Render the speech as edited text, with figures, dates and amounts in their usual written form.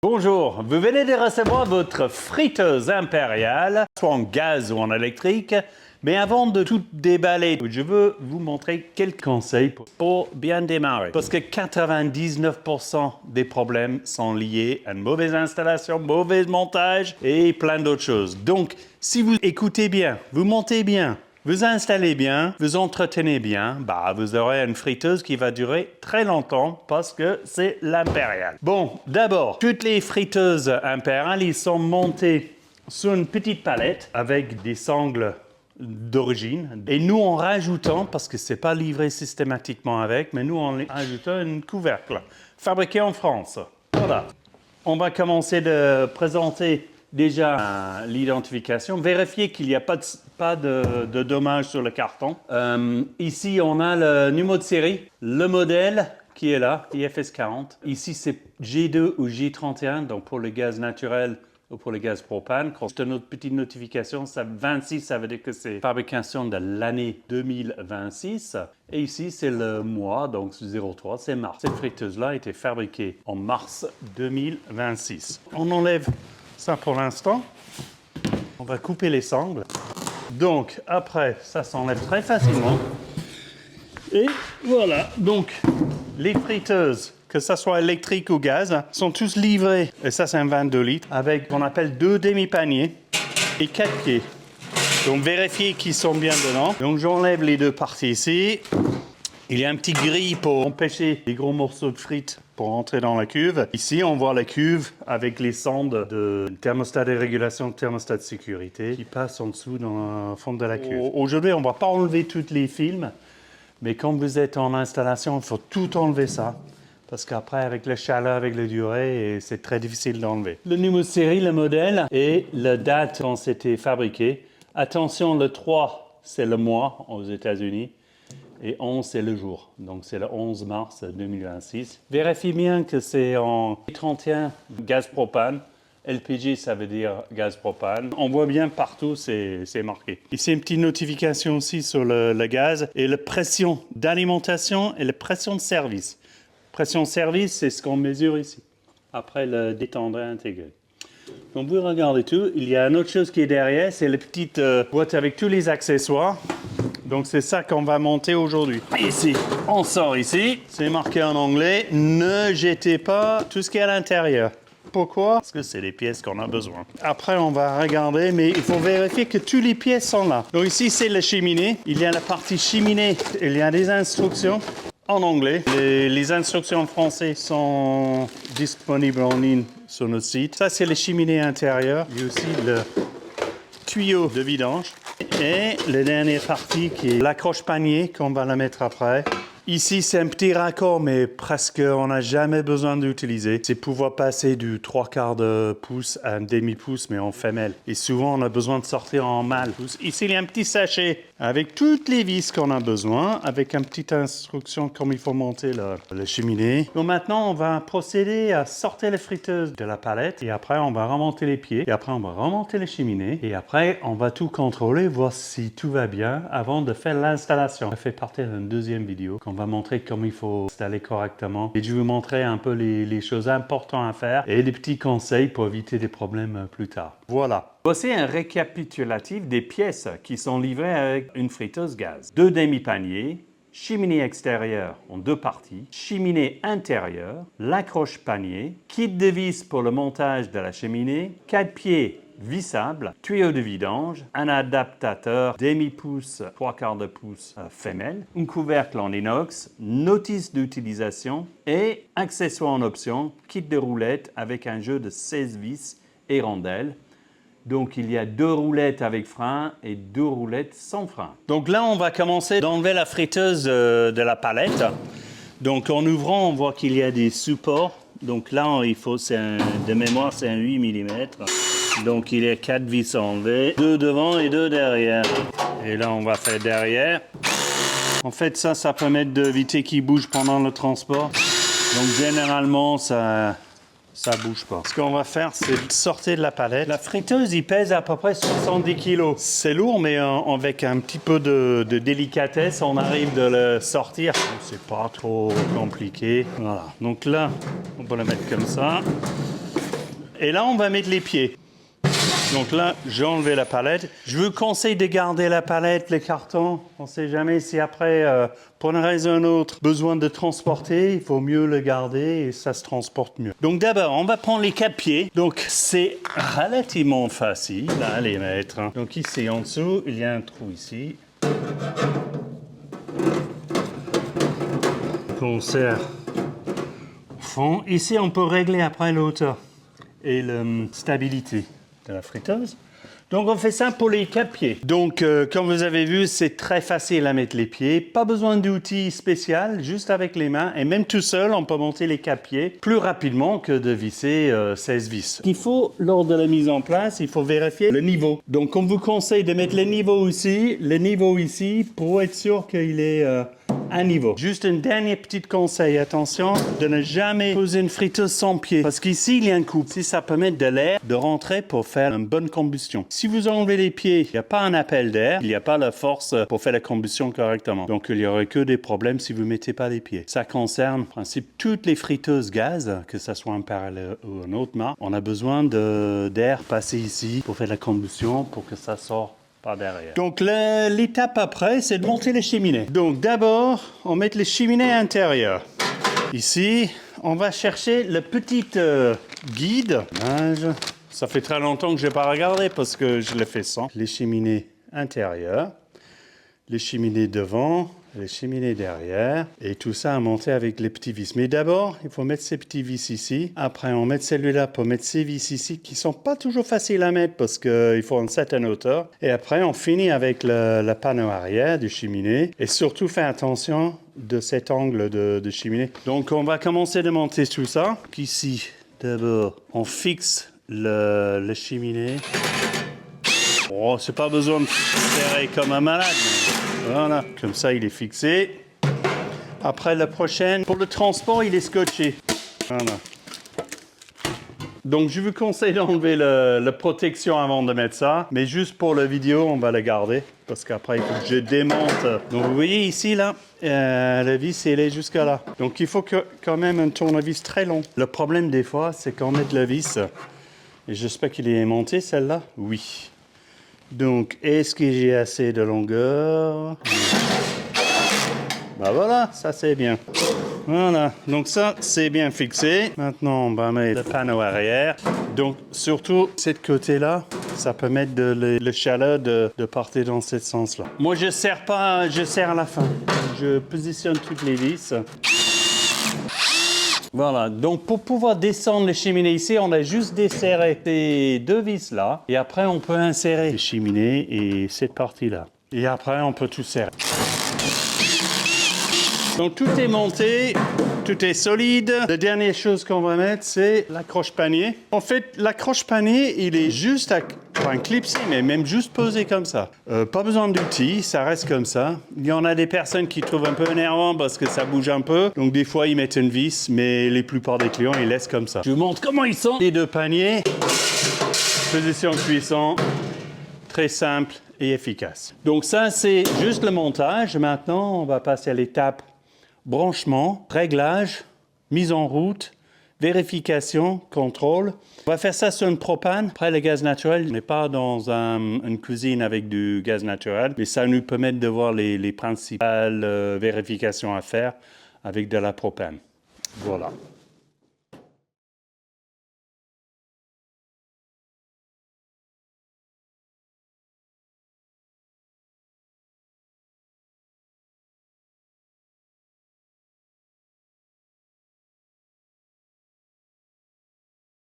Bonjour, vous venez de recevoir votre friteuse impériale, soit en gaz ou en électrique. Mais avant de tout déballer, je veux vous montrer quelques conseils pour bien démarrer. Parce que 99% des problèmes sont liés à une mauvaise installation, mauvais montage et plein d'autres choses. Donc, si vous écoutez bien, vous montez bien, vous installez bien, vous entretenez bien, vous aurez une friteuse qui va durer très longtemps parce que c'est l'impériale. Bon, d'abord, toutes les friteuses impériales, ils sont montées sur une petite palette avec des sangles d'origine. Et nous, en rajoutant, parce que c'est pas livré systématiquement avec, mais nous, en rajoutant un couvercle fabriqué en France. Voilà. On va commencer de présenter déjà l'identification. Vérifiez qu'il n'y a pas de dommages sur le carton. Ici, on a le numéro de série, le modèle qui est là, IFS40. Ici, c'est G2 ou G31, donc pour le gaz naturel ou pour le gaz propane. Juste une autre petite notification, 26, ça veut dire que c'est fabrication de l'année 2026. Et ici, c'est le mois, donc 03, c'est mars. Cette friteuse-là a été fabriquée en mars 2026. On enlève ça pour l'instant. On va couper les sangles. Donc, après, ça s'enlève très facilement. Et voilà, donc, les friteuses, que ce soit électrique ou gaz, sont tous livrés, et ça c'est un 22 litres, avec ce qu'on appelle 2 demi-paniers et 4 pieds. Donc vérifiez qu'ils sont bien dedans. Donc j'enlève les deux parties ici. Il y a un petit grille pour empêcher les gros morceaux de frites pour rentrer dans la cuve. Ici, on voit la cuve avec les sondes de thermostat de régulation, thermostat de sécurité qui passent en dessous dans le fond de la cuve. Aujourd'hui, on ne va pas enlever tous les films, mais quand vous êtes en installation, il faut tout enlever ça. Parce qu'après, avec la chaleur, avec la durée, c'est très difficile d'enlever. Le numéro de série, le modèle et la date quand c'était fabriqué. Attention, le 3, c'est le mois aux États-Unis. Et 11, c'est le jour. Donc, c'est le 11 mars 2026. Vérifiez bien que c'est en 31 gaz propane. LPG, ça veut dire gaz propane. On voit bien partout, c'est marqué. Ici, une petite notification aussi sur le gaz et la pression d'alimentation et la pression de service. Pression service, c'est ce qu'on mesure ici, après le détendeur intégré. Donc vous regardez tout. Il y a une autre chose qui est derrière, c'est la petite boîte avec tous les accessoires. Donc c'est ça qu'on va monter aujourd'hui. Ici, on sort ici, c'est marqué en anglais, ne jetez pas tout ce qui est à l'intérieur. Pourquoi? Parce que c'est les pièces qu'on a besoin. Après, on va regarder, mais il faut vérifier que toutes les pièces sont là. Donc ici, c'est la cheminée. Il y a la partie cheminée, il y a des instructions en anglais. Les instructions en français sont disponibles en ligne sur notre site. Ça, c'est la cheminée intérieure. Il y a aussi le tuyau de vidange. Et la dernière partie qui est l'accroche-panier qu'on va la mettre après. Ici, c'est un petit raccord, mais presque on n'a jamais besoin d'utiliser. C'est pouvoir passer du 3/4 de pouce à un demi-pouce, mais en femelle. Et souvent, on a besoin de sortir en mâle. Ici, il y a un petit sachet avec toutes les vis qu'on a besoin, avec une petite instruction comme il faut monter la cheminée. Donc maintenant, on va procéder à sortir les friteuses de la palette. Et après, on va remonter les pieds. Et après, on va remonter les cheminées. Et après, on va tout contrôler, voir si tout va bien avant de faire l'installation. Ça fait partie d'une deuxième vidéo. On va montrer comment il faut installer correctement. Et je vais vous montrer un peu les choses importantes à faire et des petits conseils pour éviter des problèmes plus tard. Voilà. Voici un récapitulatif des pièces qui sont livrées avec une friteuse gaz. 2 demi-paniers, cheminée extérieure en 2 parties, cheminée intérieure, l'accroche-panier, kit de vis pour le montage de la cheminée, 4 pieds vissable, tuyau de vidange, un adaptateur demi-pouce, 3/4 de pouce femelle, un couvercle en inox, notice d'utilisation et accessoires en option, kit de roulettes avec un jeu de 16 vis et rondelles. Donc, il y a 2 roulettes avec frein et 2 roulettes sans frein. Donc là, on va commencer d'enlever la friteuse de la palette. Donc, en ouvrant, on voit qu'il y a des supports. Donc là, de mémoire, c'est un 8 mm. Donc, il y a 4 vis à enlever, 2 devant et 2 derrière. Et là, on va faire derrière. En fait, ça permet d'éviter qu'il bouge pendant le transport. Donc, généralement, ça bouge pas. Ce qu'on va faire, c'est sortir de la palette. La friteuse, il pèse à peu près 70 kg. C'est lourd, mais avec un petit peu de délicatesse, on arrive de le sortir. C'est pas trop compliqué. Voilà. Donc là, on peut le mettre comme ça. Et là, on va mettre les pieds. Donc là, j'ai enlevé la palette. Je vous conseille de garder la palette, les cartons. On ne sait jamais si après, pour une raison ou une autre, besoin de transporter, il faut mieux le garder et ça se transporte mieux. Donc d'abord, on va prendre les 4 pieds. Donc c'est relativement facile à les mettre. Donc ici, en dessous, il y a un trou ici. On serre au fond. Ici, on peut régler après l'hauteur et la stabilité de la friteuse. Donc on fait ça pour les 4 pieds. Donc comme vous avez vu, c'est très facile à mettre les pieds. Pas besoin d'outils spéciaux, juste avec les mains. Et même tout seul, on peut monter les 4 pieds plus rapidement que de visser 16 vis. Il faut, lors de la mise en place, il faut vérifier le niveau. Donc on vous conseille de mettre le niveau ici, pour être sûr qu'il est à niveau. Juste un dernier petit conseil, attention de ne jamais poser une friteuse sans pied. Parce qu'ici, il y a un coupe. Si ça permet de l'air de rentrer pour faire une bonne combustion. Si vous enlevez les pieds, il n'y a pas un appel d'air, il n'y a pas la force pour faire la combustion correctement. Donc, il n'y aurait que des problèmes si vous ne mettez pas les pieds. Ça concerne, en principe, toutes les friteuses gaz, que ce soit un parallèle ou un autre marque. On a besoin d'air passer ici pour faire la combustion, pour que ça sorte par derrière. Donc l'étape après, c'est de monter les cheminées. Donc d'abord, on met les cheminées intérieures. Ici, on va chercher le petit guide. Ça fait très longtemps que je n'ai pas regardé parce que je l'ai fait sans. Les cheminées intérieures, les cheminées devant, les cheminées derrière, et tout ça à monter avec les petits vis. Mais d'abord, il faut mettre ces petits vis ici. Après, on met celui-là pour mettre ces vis ici, qui sont pas toujours faciles à mettre parce qu'il faut une certaine hauteur. Et après, on finit avec le panneau arrière du cheminée. Et surtout, faire attention de cet angle de cheminée. Donc, on va commencer de monter tout ça. Ici, d'abord, on fixe le cheminée. Oh, c'est pas besoin de serrer comme un malade. Mais voilà, comme ça, il est fixé. Après, la prochaine, pour le transport, il est scotché. Voilà. Donc, je vous conseille d'enlever la protection avant de mettre ça. Mais juste pour la vidéo, on va la garder. Parce qu'après, il faut que je démonte. Donc, vous voyez ici, là, la vis, elle est jusqu'à là. Donc, il faut quand même un tournevis très long. Le problème, des fois, c'est qu'on met la vis. Et j'espère qu'il est monté, celle-là. Oui. Donc, est-ce que j'ai assez de longueur? Ben voilà, ça c'est bien. Voilà, donc ça c'est bien fixé. Maintenant, on va mettre le panneau arrière. Donc, surtout, cette côté-là, ça peut mettre le chaleur de partir dans ce sens-là. Moi, je ne serre pas, je serre à la fin. Je positionne toutes les vis. Voilà, donc pour pouvoir descendre les cheminées ici, on a juste desserré ces 2 vis-là. Et après, on peut insérer les cheminées et cette partie-là. Et après, on peut tout serrer. Donc tout est monté, tout est solide. La dernière chose qu'on va mettre, c'est l'accroche-panier. En fait, l'accroche-panier, il est juste pas un clipsé, mais même juste posé comme ça. Pas besoin d'outils, ça reste comme ça. Il y en a des personnes qui trouvent un peu énervant parce que ça bouge un peu. Donc des fois, ils mettent une vis, mais la plupart des clients, ils laissent comme ça. Je vous montre comment ils sont. Les 2 paniers, position cuisson, très simple et efficace. Donc ça, c'est juste le montage. Maintenant, on va passer à l'étape branchement, réglage, mise en route, vérification, contrôle. On va faire ça sur une propane. Après, le gaz naturel n'est pas dans une cuisine avec du gaz naturel, mais ça nous permet de voir les principales vérifications à faire avec de la propane. Voilà.